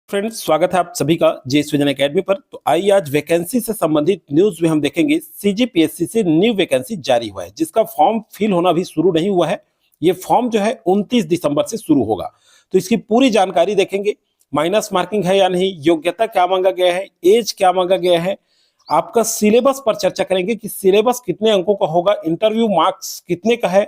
Friends, स्वागत है आप सभी का जेएस विजन एकेडमी पर। तो आइए आज वैकेंसी से संबंधित न्यूज में हम देखेंगे। सीजीपीएससी से न्यू वैकेंसी जारी हुआ है, जिसका फॉर्म फिल होना भी शुरू नहीं हुआ है। ये फॉर्म जो है 29 दिसंबर से शुरू होगा। तो इसकी पूरी जानकारी देखेंगे। माइनस मार्किंग है या नहीं, योग्यता क्या मांगा गया है, एज क्या मांगा गया है, आपका सिलेबस पर चर्चा करेंगे कि सिलेबस कितने अंकों का होगा, इंटरव्यू मार्क्स कितने का है,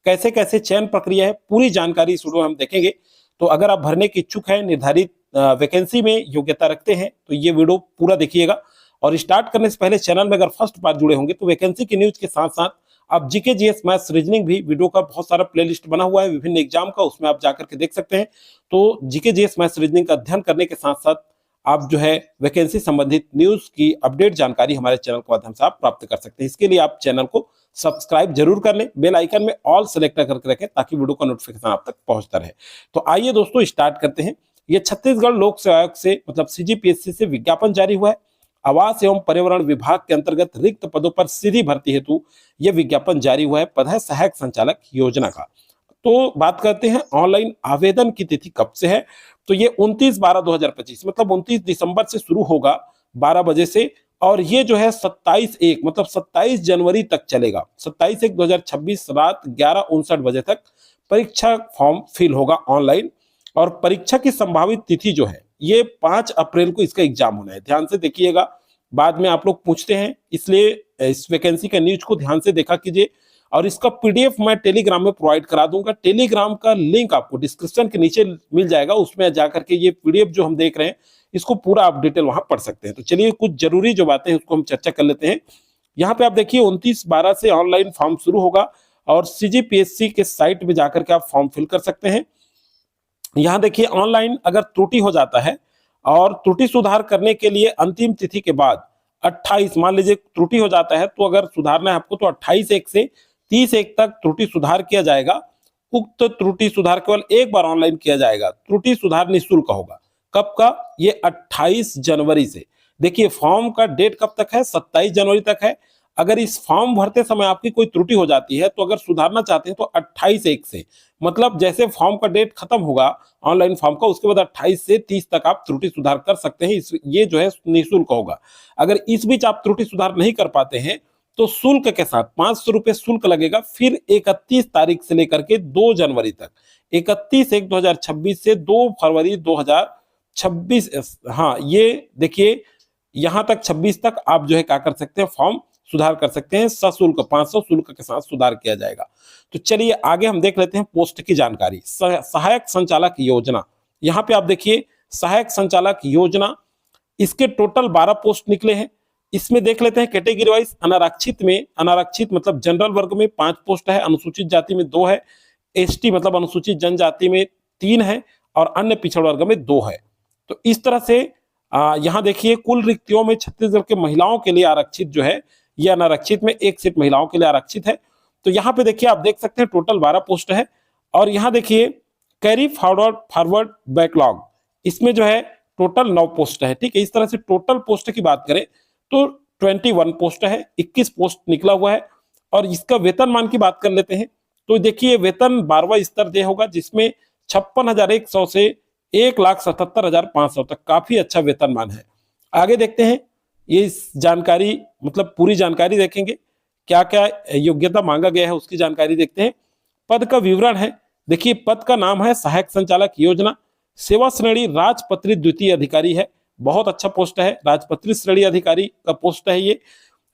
कैसे कैसे चयन प्रक्रिया है, पूरी जानकारी शुरू हम देखेंगे। तो अगर आप भरने के इच्छुक हैं, निर्धारित वैकेंसी में योग्यता रखते हैं, तो ये वीडियो पूरा देखिएगा। और स्टार्ट करने से पहले चैनल में अगर फर्स्ट बार जुड़े होंगे तो वैकेंसी की न्यूज के साथ साथ आप जीके जीएस मैथ्स रीजनिंग भी वीडियो का बहुत सारा प्लेलिस्ट बना हुआ है विभिन्न एग्जाम का, उसमें आप जाकर के देख सकते हैं। तो जीके जीएस मैथ्स रीजनिंग का अध्ययन करने के साथ साथ आप जो है वैकेंसी संबंधित न्यूज की अपडेट जानकारी हमारे चैनल के माध्यम से आप प्राप्त कर सकते हैं। इसके लिए आप चैनल को सब्सक्राइब जरूर कर लें, बेल आइकन में ऑल सेलेक्ट करके रखें ताकि वीडियो का नोटिफिकेशन आप तक पहुंचता रहे। तो आइए दोस्तों स्टार्ट करते हैं। ये छत्तीसगढ़ लोक सेवा आयोग से मतलब सीजीपीएससी से विज्ञापन जारी हुआ है। आवास एवं पर्यावरण विभाग के अंतर्गत रिक्त पदों पर सीधी भर्ती हेतु यह विज्ञापन जारी हुआ है। पद है सहायक संचालक योजना का। तो बात करते हैं ऑनलाइन आवेदन की तिथि कब से है। तो ये 29/12/2025 मतलब 29 दिसंबर से शुरू होगा 12 बजे से, और ये जो है 27/1 मतलब 27 जनवरी तक चलेगा। 27/1/2026 रात 11:59 बजे तक परीक्षा फॉर्म फिल होगा ऑनलाइन। और परीक्षा की संभावित तिथि जो है ये 5 अप्रैल को इसका एग्जाम होना है। ध्यान से देखिएगा, बाद में आप लोग पूछते हैं, इसलिए इस वैकेंसी का न्यूज को ध्यान से देखा कीजिए। और इसका पीडीएफ मैं टेलीग्राम में प्रोवाइड करा दूंगा। टेलीग्राम का लिंक आपको डिस्क्रिप्शन के नीचे मिल जाएगा, उसमें जाकर के ये पीडीएफ जो हम देख रहे हैं इसको पूरा आप डिटेल वहां पढ़ सकते हैं। तो चलिए कुछ जरूरी जो बातें हैं उसको हम चर्चा कर लेते हैं। यहाँ पे आप देखिए 29/12 से ऑनलाइन फॉर्म शुरू होगा और सीजीपीएससी के साइट में जाकर के आप फॉर्म फिल कर सकते हैं। यहाँ देखिए ऑनलाइन अगर त्रुटि हो जाता है और त्रुटि सुधार करने के लिए अंतिम तिथि के बाद 28, मान लीजिए त्रुटि हो जाता है तो अगर सुधारना है आपको तो 28/1 से 30/1 तक त्रुटि सुधार किया जाएगा। उक्त त्रुटि सुधार केवल एक बार ऑनलाइन किया जाएगा। त्रुटि सुधार निःशुल्क होगा। कब का? ये 28 जनवरी से। देखिए फॉर्म का डेट कब तक है? 27 जनवरी तक है। अगर इस फॉर्म भरते समय आपकी कोई त्रुटि हो जाती है तो अगर सुधारना चाहते हैं तो 28/1 से, मतलब जैसे फॉर्म का डेट खत्म होगा ऑनलाइन फॉर्म का, उसके बाद 28 से 30 तक आप त्रुटि सुधार कर सकते हैं। ये जो है निःशुल्क होगा। अगर इस बीच आप त्रुटि सुधार नहीं कर पाते हैं तो शुल्क के साथ 500 रुपए शुल्क लगेगा। फिर 31 तारीख से लेकर के 2 जनवरी तक, 31/1/2026 से 2 फरवरी 2026, हाँ ये देखिए यहां तक 26 तक आप जो है क्या कर सकते हैं, फॉर्म सुधार कर सकते हैं। सशुल्क 500 शुल्क के साथ सुधार किया जाएगा। तो चलिए आगे हम देख लेते हैं पोस्ट की जानकारी। सहायक संचालक योजना, यहाँ पे आप देखिए सहायक संचालक योजना, इसके टोटल 12 पोस्ट निकले हैं। इसमें देख लेते हैं कैटेगरी वाइज। अनारक्षित में, अनारक्षित मतलब जनरल वर्ग में 5 पोस्ट है, अनुसूचित जाति में 2 है, एसटी मतलब अनुसूचित जनजाति में 3 है और अन्य पिछड़ वर्ग में 2 है। तो इस तरह से यहाँ देखिए कुल रिक्तियों में छत्तीसगढ़ के महिलाओं के लिए आरक्षित जो है, ये अनारक्षित में 1 सीट महिलाओं के लिए आरक्षित है। तो यहाँ पे देखिए आप देख सकते हैं टोटल 12 पोस्ट है। और यहाँ देखिए कैरी फॉरवर्ड बैकलॉग, इसमें जो है टोटल 9 पोस्ट है। ठीक है, इस तरह से टोटल पोस्ट की बात करें तो 21 पोस्ट है, 21 पोस्ट निकला हुआ है। और इसका वेतनमान की बात कर लेते हैं तो देखिए वेतन 12वां स्तर दे होगा, जिसमें 56,100 से 1,77,500 तक काफी अच्छा वेतनमान है। आगे देखते हैं ये इस जानकारी मतलब पूरी जानकारी देखेंगे, क्या क्या योग्यता मांगा गया है उसकी जानकारी देखते हैं। पद का विवरण है। देखिए पद का नाम है सहायक संचालक योजना। सेवा श्रेणी राजपत्रित द्वितीय अधिकारी है। बहुत अच्छा पोस्ट है, राजपत्रित श्रेणी अधिकारी का पोस्ट है ये।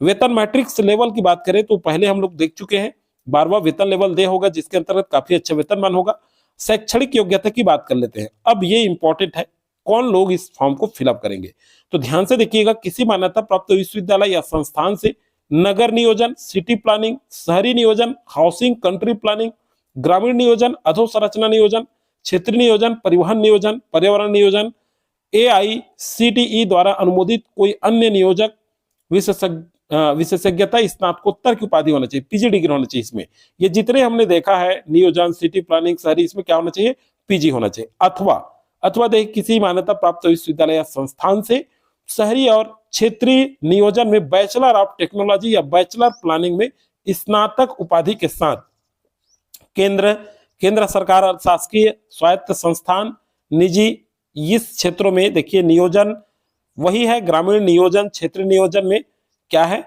वेतन मैट्रिक्स लेवल की बात करें तो पहले हम लोग देख चुके हैं, 12वां वेतन लेवल दे होगा, जिसके अंतर्गत काफी अच्छा वेतनमान होगा। शैक्षणिक योग्यता की बात कर लेते हैं। अब ये इंपॉर्टेंट है, कौन लोग इस फॉर्म को फिलअप करेंगे। तो ध्यान से देखिएगा, किसी मान्यता प्राप्त विश्वविद्यालय या संस्थान से नगर नियोजन, सिटी प्लानिंग, शहरी नियोजन, हाउसिंग, कंट्री प्लानिंग, ग्रामीण नियोजन, अधोसंरचना नियोजन, क्षेत्रीय नियोजन, परिवहन नियोजन, पर्यावरण नियोजन, AICTE द्वारा अनुमोदित कोई अन्य नियोजक विशेषज्ञता स्नातकोत्तर की उपाधि होना चाहिए, पीजी डिग्री होना चाहिए इसमें। ये जितने हमने देखा है नियोजन, सिटी प्लानिंग, शहरी, इसमें क्या होना चाहिए, पीजी होना चाहिए। अथवा देखिए किसी मान्यता प्राप्त विश्वविद्यालय या संस्थान से शहरी और क्षेत्रीय नियोजन में बैचलर ऑफ टेक्नोलॉजी या बैचलर प्लानिंग में स्नातक उपाधि के साथ केंद्र सरकार और शासकीय स्वायत्त संस्थान, निजी इस क्षेत्रों में देखिए नियोजन वही है, ग्रामीण नियोजन, क्षेत्रीय नियोजन में क्या है,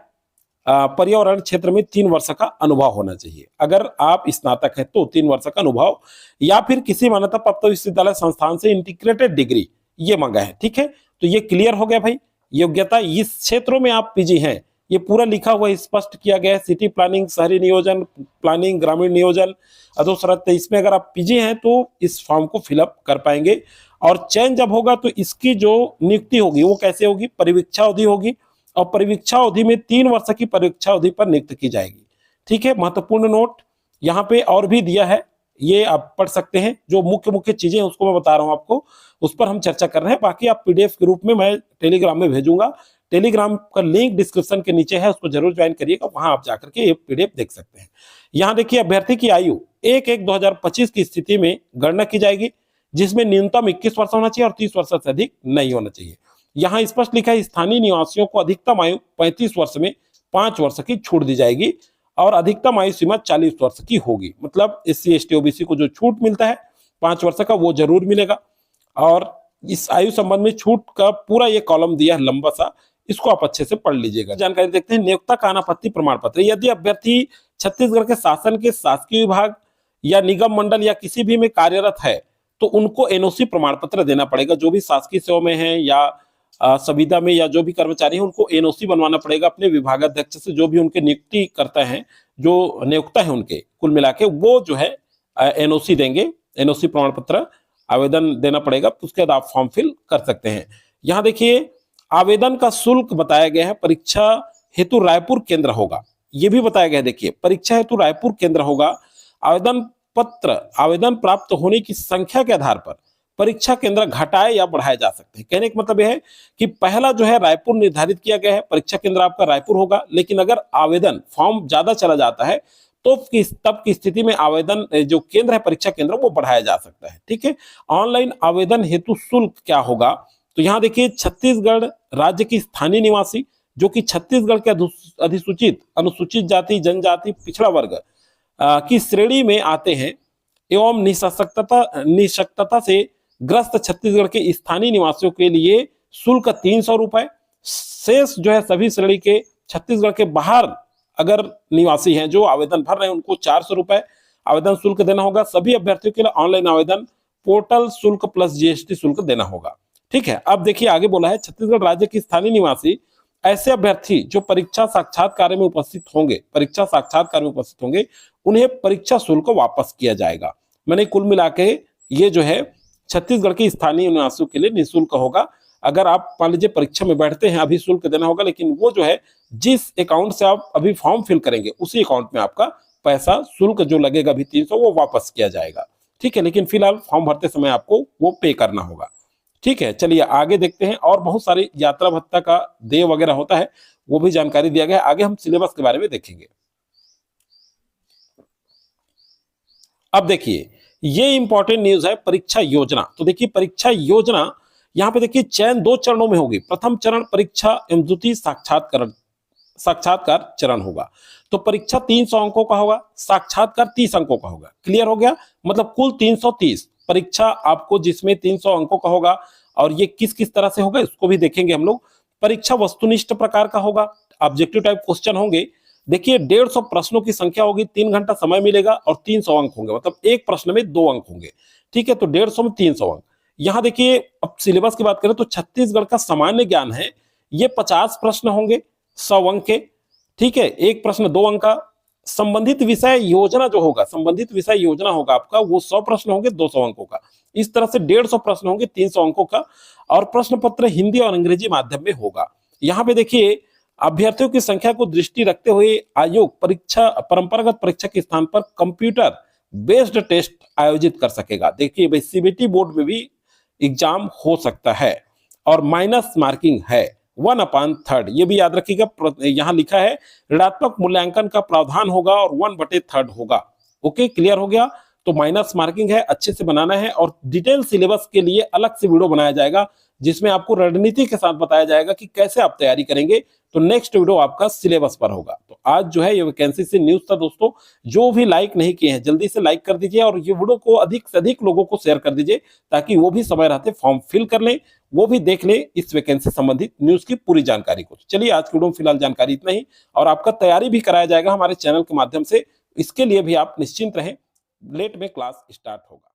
पर्यावरण क्षेत्र में 3 वर्ष का अनुभव होना चाहिए। अगर आप स्नातक है तो 3 वर्ष का अनुभव, या फिर किसी मान्यता प्राप्त विश्वविद्यालय संस्थान से इंटीग्रेटेड डिग्री ये मांगा है। ठीक है, तो ये क्लियर हो गया भाई। योग्यता इस क्षेत्रों में आप पीजी हैं, ये पूरा लिखा हुआ स्पष्ट किया गया है। सिटी प्लानिंग, शहरी नियोजन प्लानिंग, ग्रामीण नियोजन, अधोसरत, इसमें अगर आप पीजी हैं तो इस फॉर्म को फिलअप कर पाएंगे। और चयन जब होगा तो इसकी जो नियुक्ति होगी वो कैसे होगी, परिवीक्षा अवधि होगी, और परीक्षा अवधि में 3 वर्ष की परीक्षा अवधि पर नियुक्त की जाएगी। ठीक है, महत्वपूर्ण नोट यहाँ पे और भी दिया है, ये आप पढ़ सकते हैं। जो मुख्य मुख्य चीजें उसको मैं बता रहा हूं आपको, उस पर हम चर्चा कर रहे हैं। बाकी आप पीडीएफ के रूप में मैं टेलीग्राम में भेजूंगा। टेलीग्राम का लिंक डिस्क्रिप्शन के नीचे है, उसको जरूर ज्वाइन करिएगा, वहां आप जाकर के ये पीडीएफ देख सकते हैं। यहाँ देखिए अभ्यर्थी की आयु 1/1/2025 की स्थिति में गणना की जाएगी, जिसमें न्यूनतम 21 वर्ष होना चाहिए और 30 वर्ष से अधिक नहीं होना चाहिए। यहाँ स्पष्ट लिखा है स्थानीय निवासियों को अधिकतम आयु 35 वर्ष में 5 वर्ष की छूट दी जाएगी, और अधिकतम आयु सीमा 40 वर्ष की होगी। मतलब SC ST OBC को जो छूट मिलता है 5 वर्ष का वो जरूर मिलेगा। और इस आयु संबंध में छूट का पूरा ये कॉलम दिया है लंबा सा, इसको आप अच्छे से पढ़ लीजिएगा। जानकारी देखते हैं नियोक्ता का अनापत्ति प्रमाण पत्र। यदि अभ्यर्थी छत्तीसगढ़ के शासन के शासकीय विभाग या निगम मंडल या किसी भी में कार्यरत है तो उनको NOC प्रमाण पत्र देना पड़ेगा। जो भी शासकीय सेवा में है या संविदा में या जो भी कर्मचारी है उनको NOC बनवाना पड़ेगा अपने विभागाध्यक्ष से, जो भी उनके नियुक्ति करता है, जो नियोक्ता है उनके, कुल मिला के वो जो है NOC देंगे। NOC प्रमाण पत्र आवेदन देना पड़ेगा, उसके बाद आप फॉर्म फिल कर सकते हैं। यहाँ देखिए आवेदन का शुल्क बताया गया है, परीक्षा हेतु रायपुर केंद्र होगा, ये भी बताया गया है। देखिए परीक्षा हेतु रायपुर केंद्र होगा। आवेदन प्राप्त होने की संख्या के आधार पर परीक्षा केंद्र घटाए या बढ़ाए जा सकते हैं। कहने का मतलब यह है कि पहला जो है रायपुर निर्धारित किया गया है, परीक्षा केंद्र आपका रायपुर होगा, लेकिन अगर आवेदन फॉर्म ज्यादा चला जाता है तो तब की स्थिति में आवेदन जो केंद्र है परीक्षा केंद्र वो बढ़ाया जा सकता है। ठीक है, ऑनलाइन आवेदन हेतु शुल्क क्या होगा, तो यहाँ देखिए छत्तीसगढ़ राज्य की स्थानीय निवासी जो कि छत्तीसगढ़ के अधिसूचित अनुसूचित जाति जनजाति पिछड़ा वर्ग की श्रेणी में आते हैं एवं निःशक्तता से ग्रस्त छत्तीसगढ़ के स्थानीय निवासियों के लिए शुल्क 300 रुपए। शेष जो है सभी श्रेणी के छत्तीसगढ़ के बाहर अगर निवासी हैं जो आवेदन भर रहे हैं उनको 400 रुपए आवेदन शुल्क देना होगा। सभी अभ्यर्थियों के लिए ऑनलाइन आवेदन पोर्टल शुल्क प्लस GST शुल्क देना होगा। ठीक है, अब देखिए आगे बोला है छत्तीसगढ़ राज्य की स्थानीय निवासी ऐसे अभ्यर्थी जो परीक्षा साक्षात्कार में उपस्थित होंगे उन्हें परीक्षा शुल्क वापस किया जाएगा। मैंने कुल मिला के ये जो है छत्तीसगढ़ के स्थानीय निवासियों के लिए निःशुल्क होगा। अगर आप मान लीजिए परीक्षा में बैठते हैं अभी शुल्क देना होगा, लेकिन वो जो है जिस अकाउंट से आप अभी फॉर्म फिल करेंगे उसी अकाउंट में आपका पैसा शुल्क जो लगेगा अभी 300 वो वापस किया जाएगा। ठीक है, लेकिन फिलहाल फॉर्म भरते समय आपको वो पे करना होगा। ठीक है, चलिए आगे देखते हैं। और बहुत सारी यात्रा भत्ता का देय वगैरह होता है, वो भी जानकारी दिया गया है। आगे हम सिलेबस के बारे में देखेंगे। अब देखिए ये इंपॉर्टेंट न्यूज है, परीक्षा योजना। तो देखिए परीक्षा योजना यहाँ पे देखिए चयन 2 चरणों में होगी। प्रथम चरण परीक्षा एवं द्वितीय साक्षात्कार चरण होगा। तो परीक्षा 300 अंकों का होगा, साक्षात्कार 30 अंकों का होगा। क्लियर हो गया, मतलब कुल 330 परीक्षा आपको जिसमें 300 अंकों का होगा। और ये किस किस तरह से होगा इसको भी देखेंगे हम लोग। परीक्षा वस्तुनिष्ठ प्रकार का होगा, ऑब्जेक्टिव टाइप क्वेश्चन होंगे। देखिए 150 प्रश्नों की संख्या होगी, 3 घंटा समय मिलेगा और 300 अंक होंगे, मतलब एक प्रश्न में 2 अंक होंगे। ठीक है, तो 150 में 300 अंक। यहाँ देखिए अब सिलेबस की बात करें तो छत्तीसगढ़ का सामान्य ज्ञान है, ये 50 प्रश्न होंगे 100 अंक के। ठीक है, एक प्रश्न 2 अंक का। संबंधित विषय योजना जो होगा, संबंधित विषय योजना होगा आपका, वो 100 प्रश्न होंगे 200 अंकों का। इस तरह से 150 प्रश्न होंगे 300 अंकों का। और प्रश्न पत्र हिंदी और अंग्रेजी माध्यम में होगा। यहाँ पे देखिए अभ्यर्थियों की संख्या को दृष्टि रखते हुए आयोग परंपरागत परीक्षा के स्थान पर कंप्यूटर बेस्ड टेस्ट आयोजित कर सकेगा। देखिए भाई CBT बोर्ड में भी एग्जाम हो सकता है और माइनस मार्किंग है 1/3। ये भी याद रखिएगा, यहाँ लिखा है ऋणात्मक मूल्यांकन का प्रावधान होगा और 1/3 होगा। ओके, क्लियर हो गया। तो माइनस मार्किंग है, अच्छे से बनाना है। और डिटेल सिलेबस के लिए अलग से वीडियो बनाया जाएगा जिसमें आपको रणनीति के साथ बताया जाएगा कि कैसे आप तैयारी करेंगे तो नेक्स्ट वीडियो आपका सिलेबस पर होगा। तो आज जो है ये वैकेंसी से न्यूज था दोस्तों। जो भी लाइक नहीं किए हैं जल्दी से लाइक कर दीजिए और ये वीडियो को अधिक से अधिक लोगों को शेयर कर दीजिए ताकि वो भी समय रहते फॉर्म फिल कर लें, वो भी देख लें इस वैकेंसी संबंधित न्यूज की पूरी जानकारी को। चलिए आज की वीडियो में फिलहाल जानकारी इतना ही और आपका तैयारी भी कराया जाएगा हमारे चैनल के माध्यम से। इसके लिए भी आप निश्चिंत रहें, लेट में क्लास स्टार्ट होगा।